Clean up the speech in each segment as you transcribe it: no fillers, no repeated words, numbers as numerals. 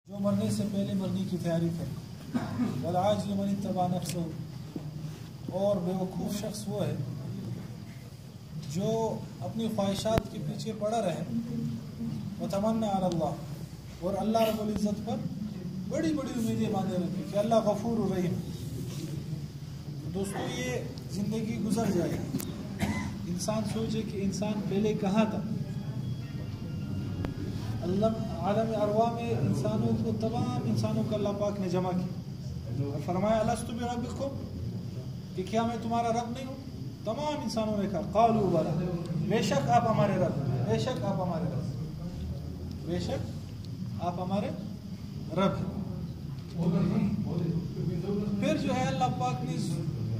जो मरने से पहले मरने की तैयारी करे। वलाजिज़ मन इत्तबा नफ्सहु, और बेवकूफ़ शख्स वो है जो अपनी ख्वाहिशात के पीछे पड़ा रहे। व तमन्ना अला अल्लाह, और अल्लाह रब्बुल इज़्ज़त पर बड़ी बड़ी उम्मीदें बांधे रखी कि अल्लाह गफूर रहीम। दोस्तों, ये ज़िंदगी गुजर जाएगी। इंसान सोचे कि इंसान पहले कहाँ था। अल्लाह आलम अरवा में इंसानों को, तमाम इंसानों को अल्लाह पाक ने जमा किया और फरमाया अलस्तु बिरब्बिकुम, कि क्या मैं तुम्हारा रब नहीं हूँ। तमाम इंसानों ने कहा क़ालू बला, बेशक आप हमारे रब, बेशक आप हमारे रब, बेशक आप हमारे रब। फिर जो है अल्लाह पाक ने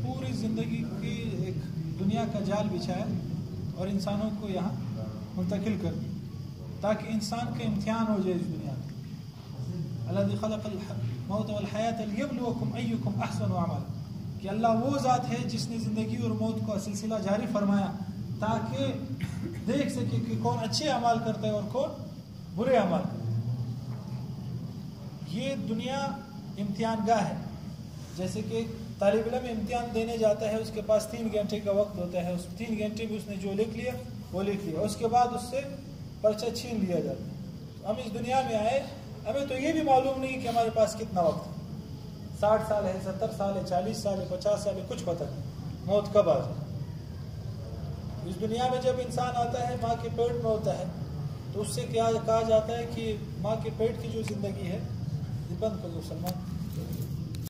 पूरी ज़िंदगी की एक दुनिया का जाल बिछाया और इंसानों को यहाँ मुंतकिल कर दिया ताकि इंसान का इम्तिहान हो जाए इस दुनिया में। अल्लाज़ी खलक़ल मौत वल हयात लियब्लुवकुम अय्युकुम अहसनु अमला, कि अल्लाह वो ज़ात है जिसने ज़िंदगी और मौत का सिलसिला जारी फरमाया ताकि देख सके कि कौन अच्छे अमाल करता है और कौन बुरे अमाल करता है। ये दुनिया इम्तिहान गाह है। जैसे कि तालिब इल्म इम्तिहान देने जाता है, उसके पास 3 घंटे का वक्त होता है। उस 3 घंटे में उसने जो लिख लिया वो लिख लिया, उसके बाद उससे पर्चा छीन लिया जाता है। तो हम इस दुनिया में आए, हमें तो ये भी मालूम नहीं कि हमारे पास कितना वक्त है। 60 साल है, 70 साल है, 40 साल है, 50 साल है, कुछ पता नहीं मौत कब आ जाए। इस दुनिया में जब इंसान आता है, माँ के पेट में होता है, तो उससे क्या कहा जाता है कि माँ के पेट की जो ज़िंदगी है, बंद कर दो सलमान,